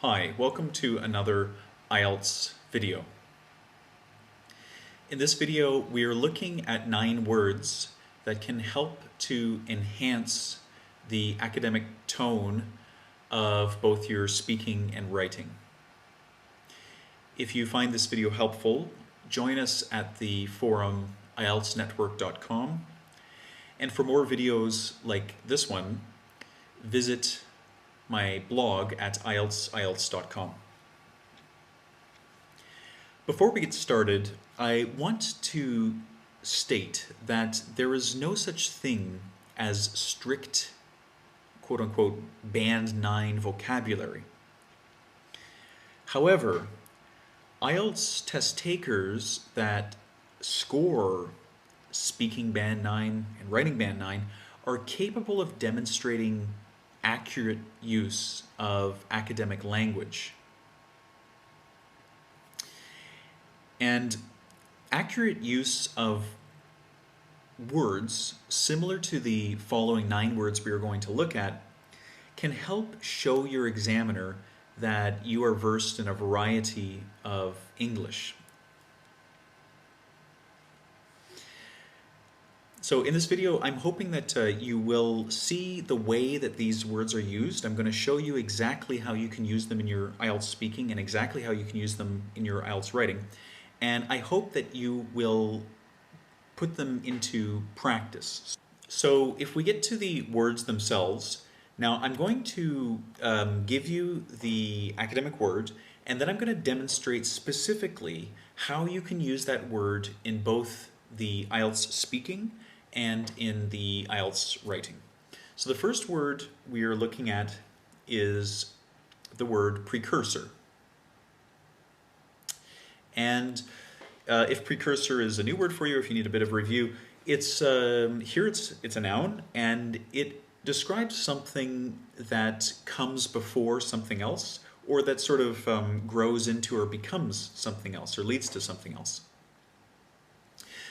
Hi, welcome to another IELTS video. In this video, we are looking at 9 words that can help to enhance the academic tone of both your speaking and writing. If you find this video helpful, join us at the forum IELTSnetwork.com. And for more videos like this one, visit my blog at IELTS.com. Before we get started, I want to state that there is no such thing as strict, quote-unquote, Band 9 vocabulary. However, IELTS test takers that score speaking Band 9 and writing Band 9 are capable of demonstrating accurate use of academic language. And accurate use of words similar to the following 9 words we are going to look at can help show your examiner that you are versed in a variety of English. So in this video, I'm hoping that you will see the way that these words are used. I'm going to show you exactly how you can use them in your IELTS speaking and exactly how you can use them in your IELTS writing. And I hope that you will put them into practice. So if we get to the words themselves, now I'm going to give you the academic word, and then I'm going to demonstrate specifically how you can use that word in both the IELTS speaking and in the IELTS writing. So the first word we are looking at is the word precursor. And if precursor is a new word for you, if you need a bit of review, it's here it's a noun, and it describes something that comes before something else, or that sort of grows into or becomes something else, or leads to something else.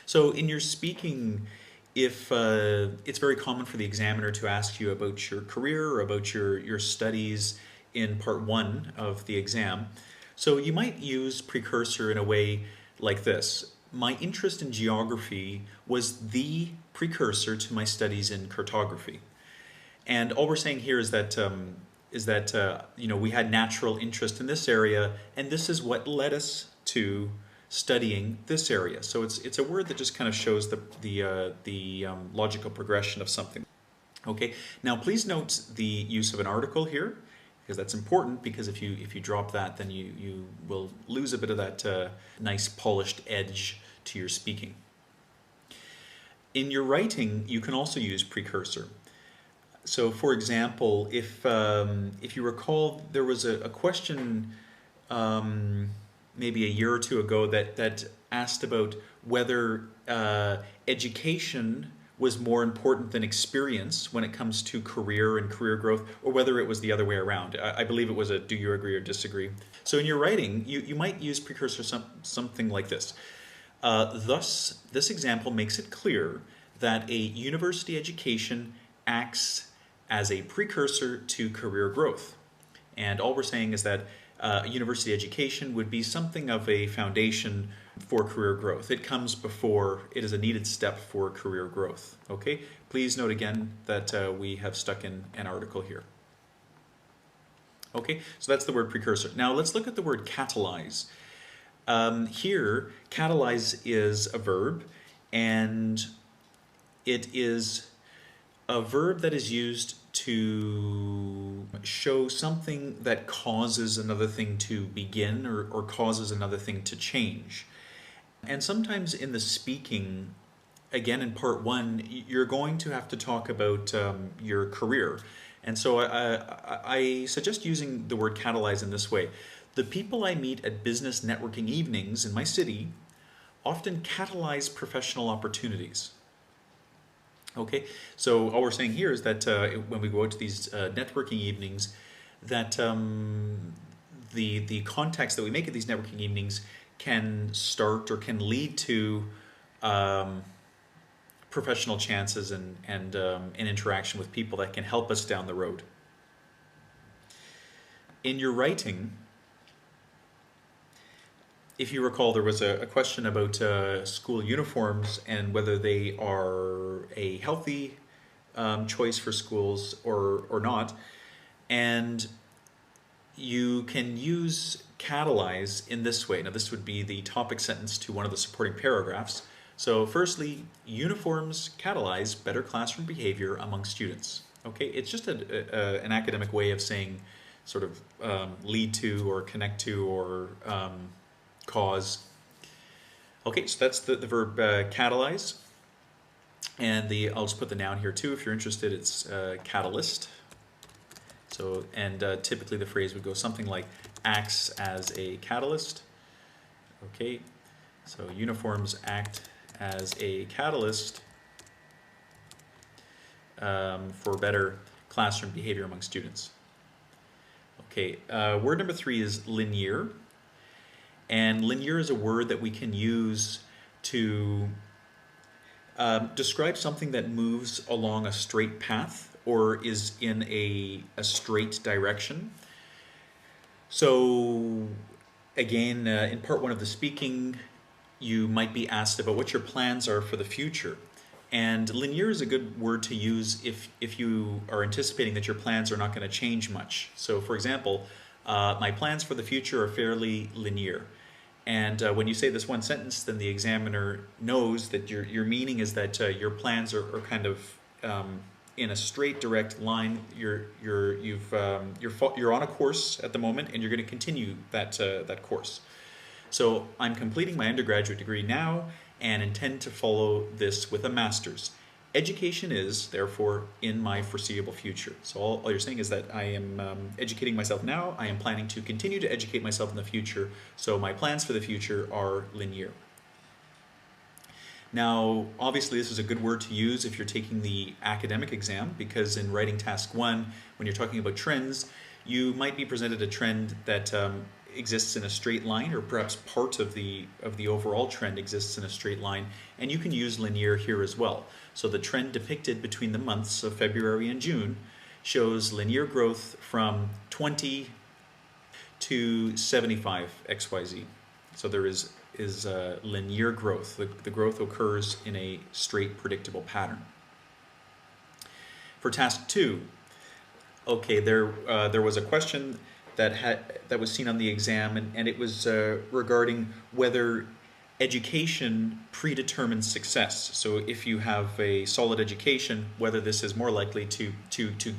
So in your speaking, if it's very common for the examiner to ask you about your career or about your studies in part 1 of the exam, so you might use precursor in a way like this. My interest in geography was the precursor to my studies in cartography. And all we're saying here is that you know, we had natural interest in this area, and this is what led us to studying this area. So it's a word that just kind of shows the logical progression of something. Okay. Now please note the use of an article here, because that's important, because if you drop that, then you will lose a bit of that nice polished edge to your speaking. In your writing, you can also use precursor. So for example, if you recall, there was a question maybe a year or two ago that asked about whether education was more important than experience when it comes to career and career growth, or whether it was the other way around. I believe it was a do you agree or disagree. So in your writing, you might use precursor something like this. Thus, this example makes it clear that a university education acts as a precursor to career growth. And all we're saying is that university education would be something of a foundation for career growth. It comes before, it is a needed step for career growth. Okay, please note again that we have stuck in an article here. Okay, so that's the word precursor. Now let's look at the word catalyze. Here, catalyze is a verb, and it is a verb that is used to show something that causes another thing to begin, or causes another thing to change. And sometimes in the speaking, again in part 1, you're going to have to talk about your career. And so I suggest using the word catalyze in this way. The people I meet at business networking evenings in my city often catalyze professional opportunities. Okay, so all we're saying here is that when we go out to these networking evenings, that the contacts that we make at these networking evenings can start or can lead to professional chances and an interaction with people that can help us down the road. in your writing, if you recall, there was a question about school uniforms and whether they are a healthy choice for schools or not. And you can use catalyze in this way. Now, this would be the topic sentence to one of the supporting paragraphs. So firstly, uniforms catalyze better classroom behavior among students. Okay, it's just an academic way of saying sort of lead to or connect to or cause. Okay, so that's the verb catalyze. And I'll just put the noun here too. If you're interested, it's catalyst. So, and typically the phrase would go something like acts as a catalyst. Okay, so uniforms act as a catalyst for better classroom behavior among students. Okay, word number 3 is linear. And linear is a word that we can use to describe something that moves along a straight path or is in a straight direction. So again, in part 1 of the speaking, you might be asked about what your plans are for the future. And linear is a good word to use if you are anticipating that your plans are not going to change much. So for example, my plans for the future are fairly linear. And when you say this one sentence, then the examiner knows that your meaning is that your plans are kind of in a straight, direct line. You're on a course at the moment, and you're going to continue that course. So I'm completing my undergraduate degree now, and intend to follow this with a master's. Education is, therefore, in my foreseeable future. So all you're saying is that I am educating myself now. I am planning to continue to educate myself in the future. So my plans for the future are linear. Now, obviously, this is a good word to use if you're taking the academic exam, because in writing task 1, when you're talking about trends, you might be presented a trend that exists in a straight line, or perhaps part of the overall trend exists in a straight line, and you can use linear here as well. So the trend depicted between the months of February and June shows linear growth from 20 to 75 XYZ. So there is linear growth. The growth occurs in a straight, predictable pattern. For task 2, okay, there was a question that was seen on the exam, and it was regarding whether education predetermines success. So if you have a solid education, whether this is more likely to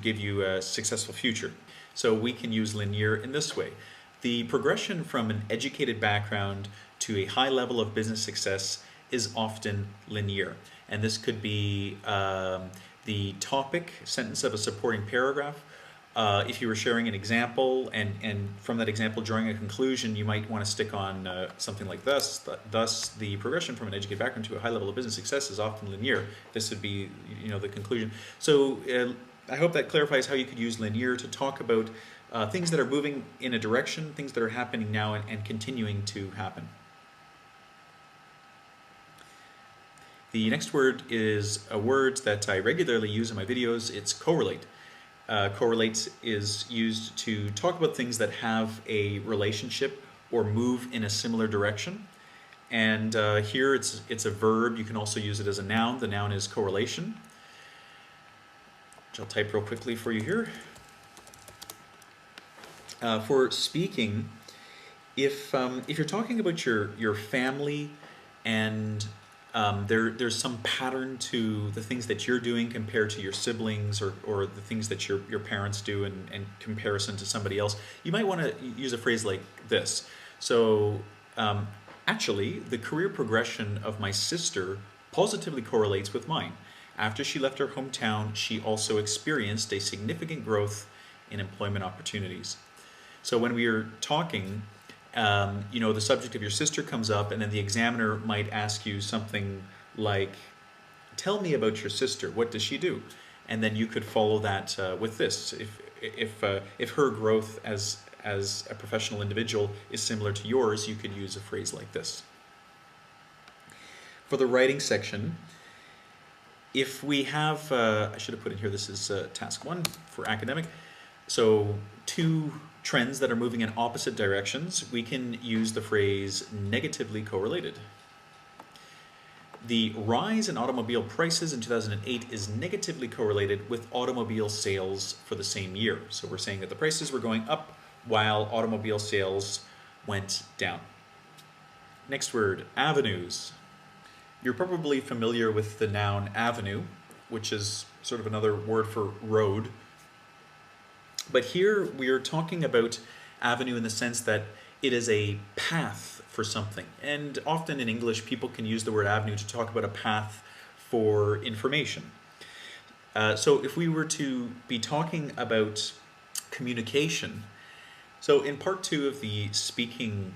give you a successful future. So we can use linear in this way. The progression from an educated background to a high level of business success is often linear. And this could be the topic sentence of a supporting paragraph. If you were sharing an example and from that example drawing a conclusion, you might want to stick on something like this. Thus, the progression from an educated background to a high level of business success is often linear. This would be, the conclusion. So I hope that clarifies how you could use linear to talk about things that are moving in a direction, things that are happening now and continuing to happen. The next word is a word that I regularly use in my videos. It's correlate. Correlate is used to talk about things that have a relationship or move in a similar direction. And here it's a verb. You can also use it as a noun. The noun is correlation, which I'll type real quickly for you here. For speaking, if you're talking about your family and there's some pattern to the things that you're doing compared to your siblings or the things that your parents do in comparison to somebody else, you might want to use a phrase like this. So actually, the career progression of my sister positively correlates with mine. After she left her hometown, she also experienced a significant growth in employment opportunities. So when we are talking, the subject of your sister comes up, and then the examiner might ask you something like, tell me about your sister, what does she do? And then you could follow that with this. If her growth as a professional individual is similar to yours, you could use a phrase like this. For the writing section, if we have, I should have put in here, this is task 1 for academic. So 2 trends that are moving in opposite directions, we can use the phrase negatively correlated. The rise in automobile prices in 2008 is negatively correlated with automobile sales for the same year. So we're saying that the prices were going up while automobile sales went down. Next word, avenues. You're probably familiar with the noun avenue, which is sort of another word for road. But here we are talking about avenue in the sense that it is a path for something. And often in English, people can use the word avenue to talk about a path for information. So if we were to be talking about communication, so in part 2 of the speaking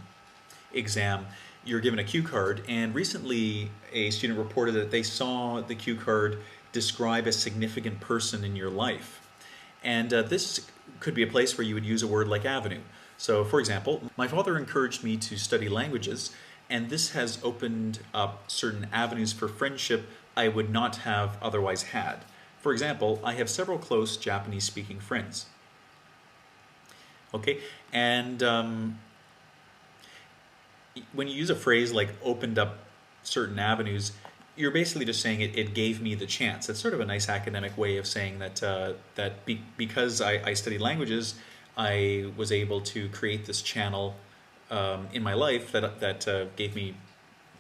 exam, you're given a cue card, and recently a student reported that they saw the cue card describe a significant person in your life. And this could be a place where you would use a word like avenue. So for example, my father encouraged me to study languages, and this has opened up certain avenues for friendship I would not have otherwise had. For example, I have several close Japanese-speaking friends. Okay, and when you use a phrase like opened up certain avenues, you're basically just saying it gave me the chance. It's sort of a nice academic way of saying that because I study languages, I was able to create this channel in my life that gave me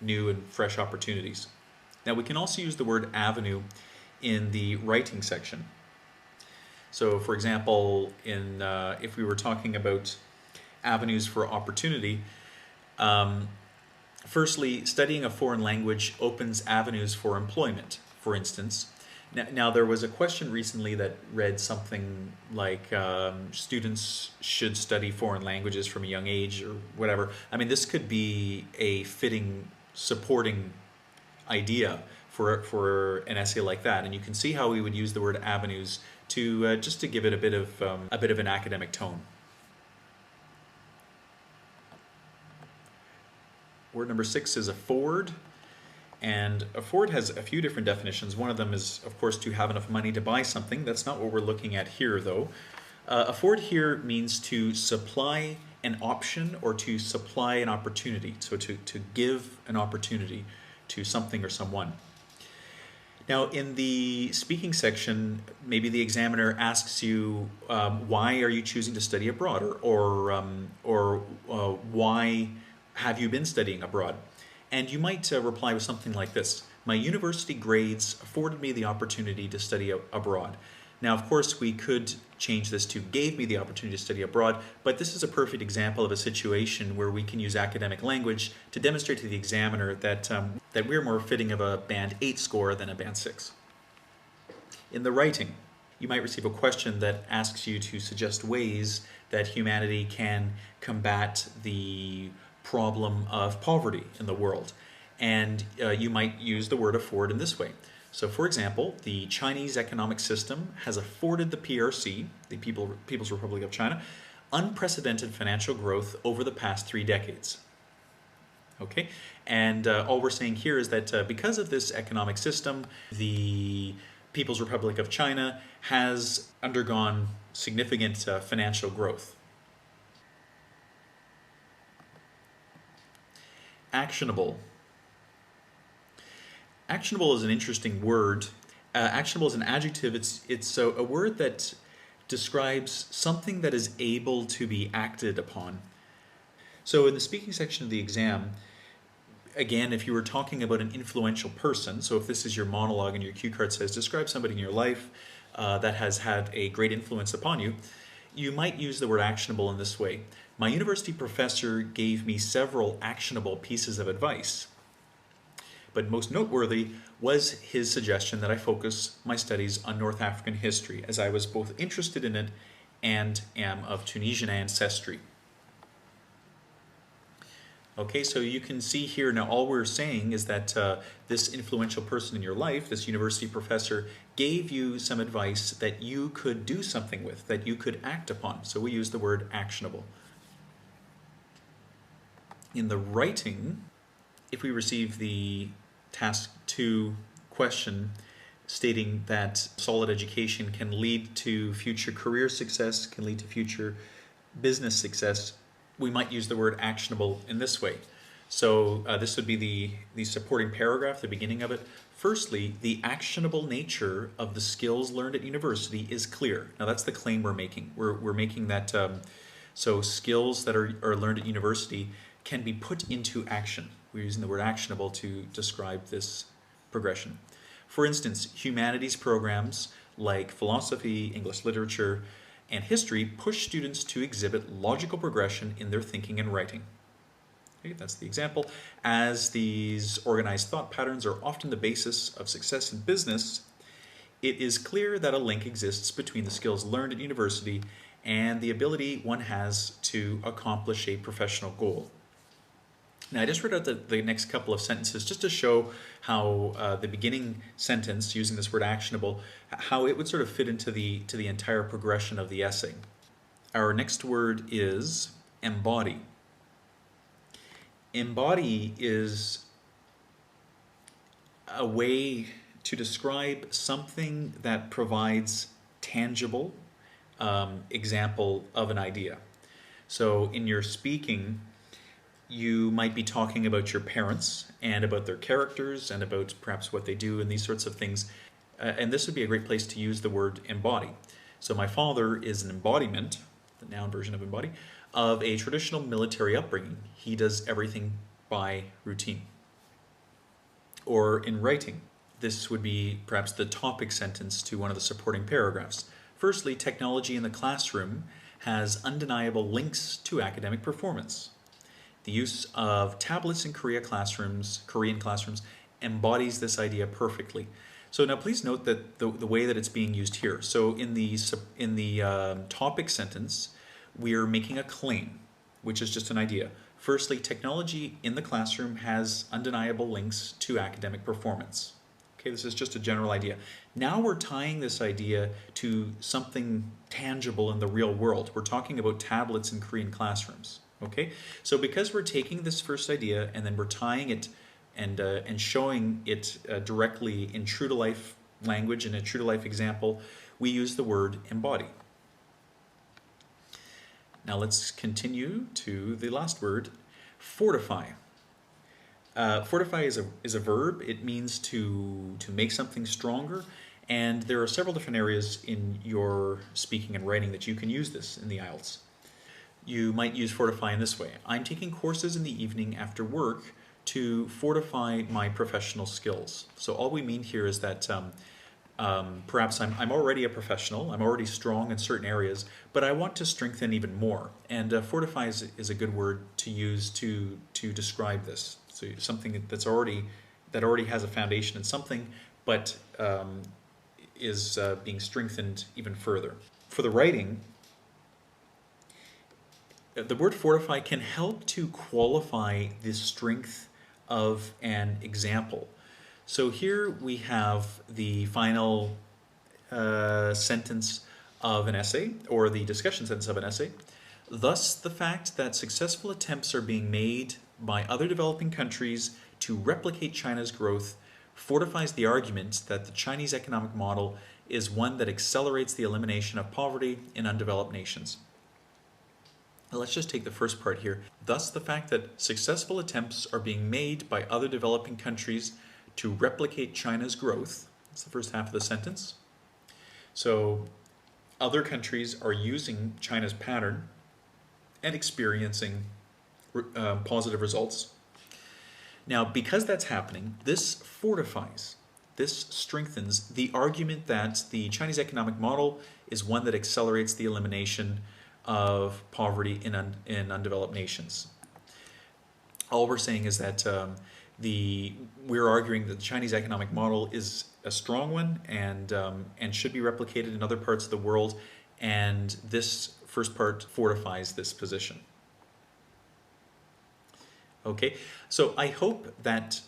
new and fresh opportunities. Now we can also use the word avenue in the writing section. So for example, if we were talking about avenues for opportunity, firstly, studying a foreign language opens avenues for employment, for instance. Now there was a question recently that read something like students should study foreign languages from a young age or whatever. I mean, this could be a fitting supporting idea for an essay like that, and you can see how we would use the word avenues to just to give it a bit of an academic tone. Word number 6 is afford, and afford has a few different definitions. One of them is, of course, to have enough money to buy something. That's not what we're looking at here, though. Afford here means to supply an option or to supply an opportunity, so to give an opportunity to something or someone. Now, in the speaking section, maybe the examiner asks you, why are you choosing to study abroad, or why have you been studying abroad? And you might reply with something like this: my university grades afforded me the opportunity to study abroad. Now, of course, we could change this to gave me the opportunity to study abroad, but this is a perfect example of a situation where we can use academic language to demonstrate to the examiner that we're more fitting of a band 8 score than a band 6. In the writing, you might receive a question that asks you to suggest ways that humanity can combat the problem of poverty in the world. And you might use the word afford in this way. So for example, the Chinese economic system has afforded the PRC, the People's Republic of China, unprecedented financial growth over the past 3 decades. Okay, and all we're saying here is that because of this economic system, the People's Republic of China has undergone significant financial growth. Actionable. Actionable is an interesting word. Actionable is an adjective. It's a word that describes something that is able to be acted upon. So in the speaking section of the exam, again, if you were talking about an influential person, so if this is your monologue and your cue card says describe somebody in your life that has had a great influence upon you, you might use the word actionable in this way. My university professor gave me several actionable pieces of advice. But most noteworthy was his suggestion that I focus my studies on North African history, as I was both interested in it and am of Tunisian ancestry. Okay, so you can see here now all we're saying is that this influential person in your life, this university professor, gave you some advice that you could do something with, that you could act upon. So we use the word actionable. In the writing, if we receive the task 2 question stating that solid education can lead to future career success, can lead to future business success, we might use the word actionable in this way. So this would be the supporting paragraph, the beginning of it. Firstly, the actionable nature of the skills learned at university is clear. Now that's the claim we're making. We're making that, so skills that are learned at university can be put into action. We're using the word actionable to describe this progression. For instance, humanities programs like philosophy, English literature, and history push students to exhibit logical progression in their thinking and writing. Okay, that's the example. As these organized thought patterns are often the basis of success in business, it is clear that a link exists between the skills learned at university and the ability one has to accomplish a professional goal. Now, I just read out the next couple of sentences just to show how the beginning sentence, using this word actionable, how it would sort of fit into the entire progression of the essay. Our next word is embody. Embody is a way to describe something that provides tangible example of an idea. So in your speaking, you might be talking about your parents and about their characters and about perhaps what they do and these sorts of things. And this would be a great place to use the word embody. So my father is an embodiment, the noun version of embody, of a traditional military upbringing. He does everything by routine. Or in writing, this would be perhaps the topic sentence to one of the supporting paragraphs. Firstly, technology in the classroom has undeniable links to academic performance. The use of tablets in Korean classrooms embodies this idea perfectly. So now please note that the way that it's being used here. So in the topic sentence, we are making a claim, which is just an idea. Firstly, technology in the classroom has undeniable links to academic performance. Okay, this is just a general idea. Now we're tying this idea to something tangible in the real world. We're talking about tablets in Korean classrooms. Okay, so because we're taking this first idea and then we're tying it and showing it directly in true to life language and a true to life example, we use the word embody. Now let's continue to the last word, fortify. Fortify is a verb. It means to make something stronger, and there are several different areas in your speaking and writing that you can use this in the IELTS. You might use fortify in this way. I'm taking courses in the evening after work to fortify my professional skills. So all we mean here is that perhaps I'm already a professional, I'm already strong in certain areas, but I want to strengthen even more. And fortify is a good word to use to describe this. So something that already has a foundation in something, but is being strengthened even further. For the writing, the word fortify can help to qualify the strength of an example. So here we have the final sentence of an essay, or the discussion sentence of an essay. Thus, the fact that successful attempts are being made by other developing countries to replicate China's growth fortifies the argument that the Chinese economic model is one that accelerates the elimination of poverty in undeveloped nations. Let's just take the first part here. Thus, the fact that successful attempts are being made by other developing countries to replicate China's growth. That's the first half of the sentence. So, other countries are using China's pattern and experiencing positive results. Now, because that's happening, this fortifies, this strengthens the argument that the Chinese economic model is one that accelerates the elimination of poverty in undeveloped nations. All we're saying is that we're arguing that the Chinese economic model is a strong one and should be replicated in other parts of the world, and this first part fortifies this position. Okay, so I hope that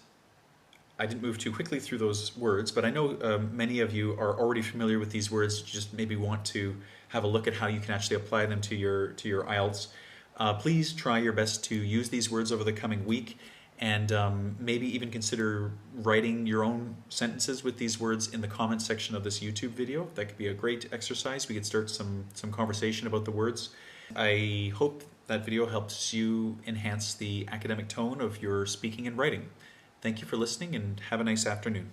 I didn't move too quickly through those words, but I know many of you are already familiar with these words. You just maybe want to have a look at how you can actually apply them to your IELTS. Please try your best to use these words over the coming week, and maybe even consider writing your own sentences with these words in the comment section of this YouTube video. That could be a great exercise. We could start some conversation about the words. I hope that video helps you enhance the academic tone of your speaking and writing. Thank you for listening and have a nice afternoon.